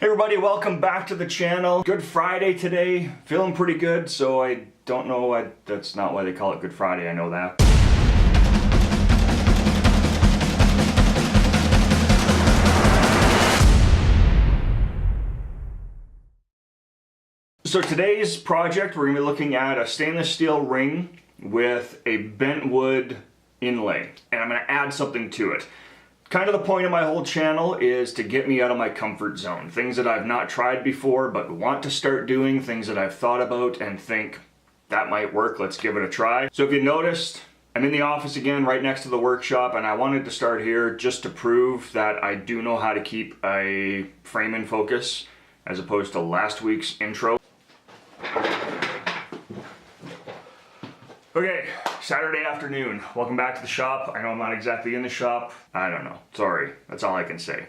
Hey everybody, welcome back to the channel. Good Friday today. Feeling pretty good, so I don't know why that's not why they call it Good Friday, I know that. So today's project, we're going to be looking at a stainless steel ring with a Bentwood inlay, and I'm going to add something to it. Kind of the point of my whole channel is to get me out of my comfort zone. Things that I've not tried before but want to start doing, things that I've thought about and think that might work, let's give it a try. So if you noticed, I'm in the office again right next to the workshop, and I wanted to start here just to prove that I do know how to keep a frame in focus as opposed to last week's intro. Okay, Saturday afternoon. Welcome back to the shop. I know I'm not exactly in the shop. I don't know. Sorry. That's all I can say.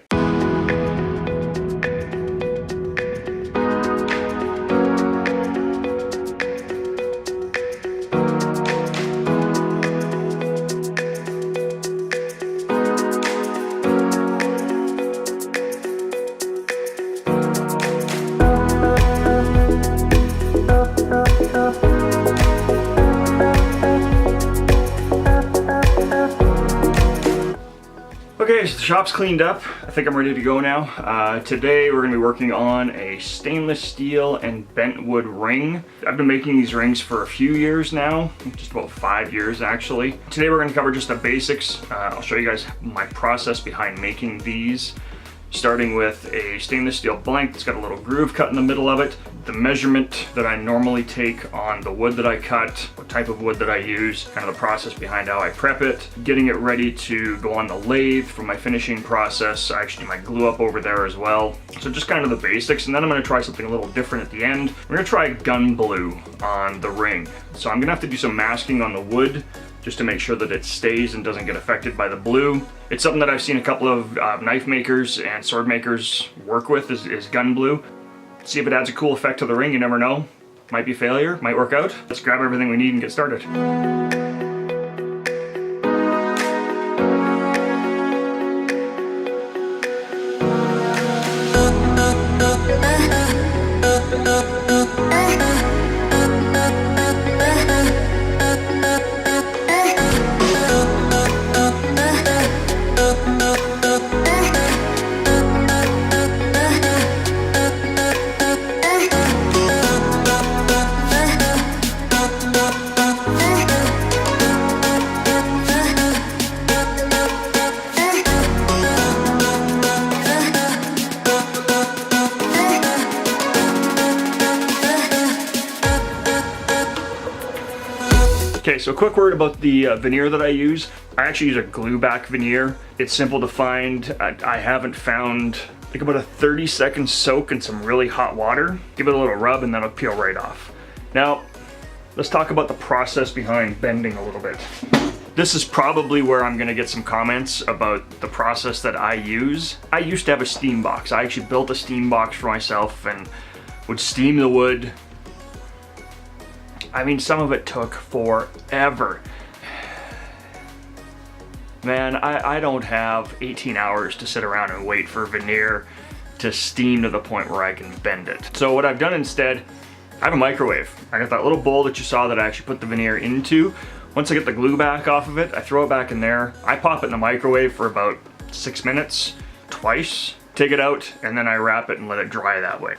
Okay, so the shop's cleaned up. I think I'm ready to go now. Today we're going to be working on a stainless steel and Bentwood ring. I've been making these rings for a few years now, just about 5 years actually. Today we're going to cover just the basics. I'll show you guys my process behind making these. Starting with a stainless steel blank that's got a little groove cut in the middle of it. The measurement that I normally take on the wood that I cut, what type of wood that I use, kind of the process behind how I prep it, getting it ready to go on the lathe for my finishing process. I actually do my glue up over there as well. So just kind of the basics, and then I'm going to try something a little different at the end. We're going to try gun blue on the ring. So I'm going to have to do some masking on the wood just to make sure that it stays and doesn't get affected by the blue. It's something that I've seen a couple of knife makers and sword makers work with is gun blue. See if it adds a cool effect to the ring, you never know. Might be failure, might work out. Let's grab everything we need and get started. Okay, so a quick word about the veneer that I use. I actually use a glue back veneer. It's simple to find. I haven't found like about a 30-second soak in some really hot water. Give it a little rub and then it'll peel right off. Now, let's talk about the process behind bending a little bit. This is probably where I'm gonna get some comments about the process that I use. I used to have a steam box. I actually built a steam box for myself and would steam the wood. I mean, some of it took forever. Man, I don't have 18 hours to sit around and wait for veneer to steam to the point where I can bend it. So what I've done instead, I have a microwave. I got that little bowl that you saw that I actually put the veneer into. Once I get the glue back off of it, I throw it back in there. I pop it in the microwave for about 6 minutes, twice, take it out, and then I wrap it and let it dry that way.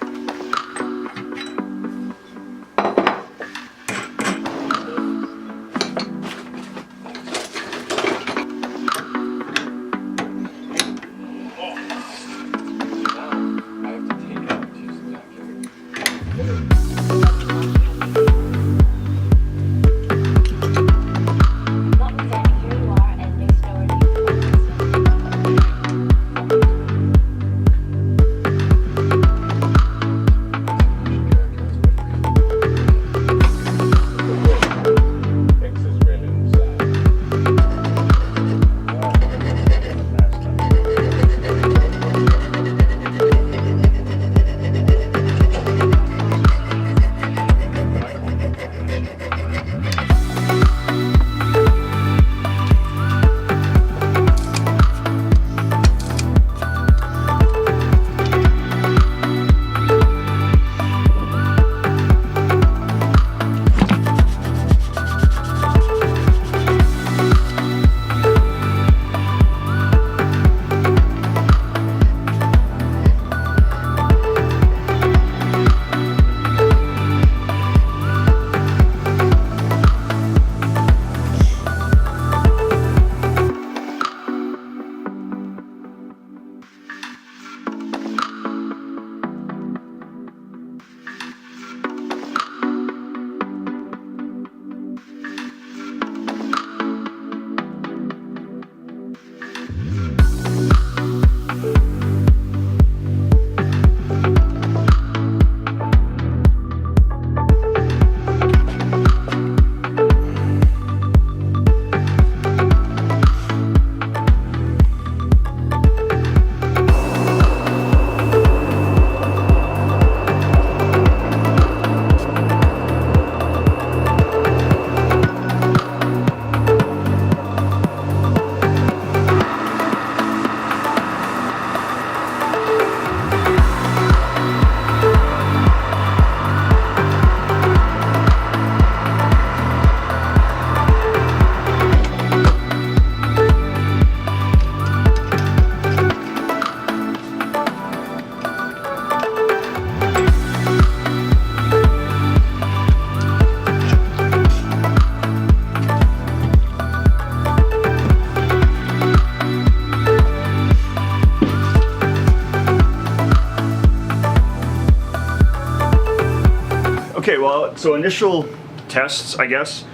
Okay, well, so initial tests, I guess.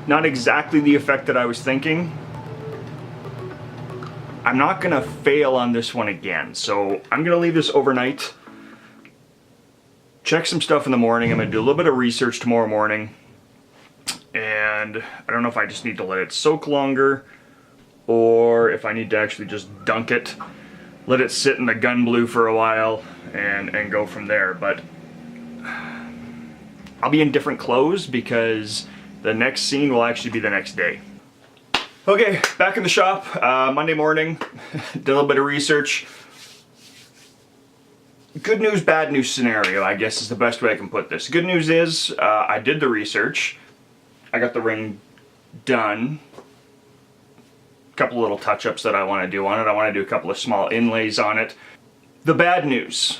Not exactly the effect that I was thinking. I'm not gonna fail on this one again, so I'm gonna leave this overnight. Check some stuff in the morning. I'm gonna do a little bit of research tomorrow morning. And I don't know if I just need to let it soak longer or if I need to actually just dunk it, let it sit in the gun blue for a while and go from there. But I'll be in different clothes because the next scene will actually be the next day. Okay, back in the shop, Monday morning, did a little bit of research. Good news, bad news scenario, I guess is the best way I can put this. Good news is, I did the research. I got the ring done. A couple little touch-ups that I want to do on it. I want to do a couple of small inlays on it. The bad news,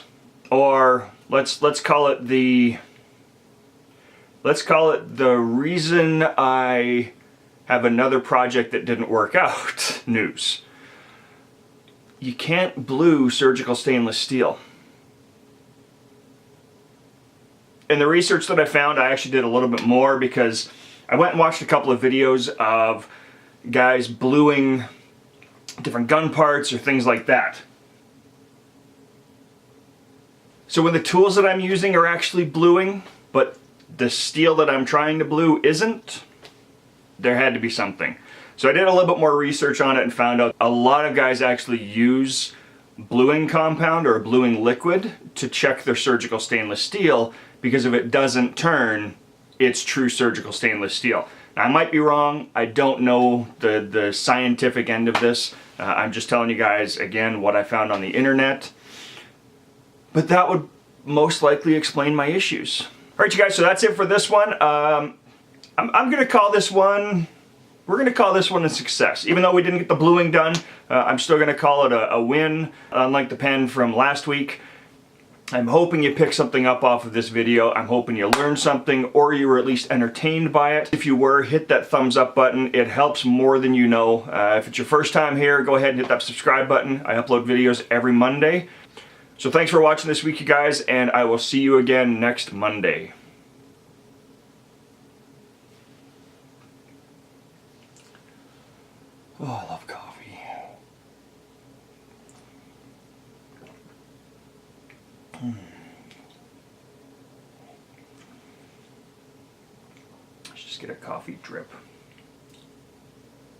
or let's call it the reason I have another project that didn't work out news. You can't blue surgical stainless steel. In the research that I found, I actually did a little bit more because I went and watched a couple of videos of guys bluing different gun parts or things like that. So when the tools that I'm using are actually bluing, but the steel that I'm trying to blue isn't, there had to be something. So I did a little bit more research on it and found out a lot of guys actually use bluing compound or bluing liquid to check their surgical stainless steel, because if it doesn't turn, it's true surgical stainless steel. Now, I might be wrong. I don't know the scientific end of this. I'm just telling you guys, again, what I found on the internet. But that would most likely explain my issues. All right, you guys, so that's it for this one. I'm gonna call this one, we're gonna call this one a success. Even though we didn't get the bluing done, I'm still gonna call it a win, unlike the pen from last week. I'm hoping you picked something up off of this video. I'm hoping you learned something or you were at least entertained by it. If you were, hit that thumbs up button. It helps more than you know. If it's your first time here, go ahead and hit that subscribe button. I upload videos every Monday. So thanks for watching this week, you guys, and I will see you again next Monday. Oh, I love coffee. Let's just get a coffee drip.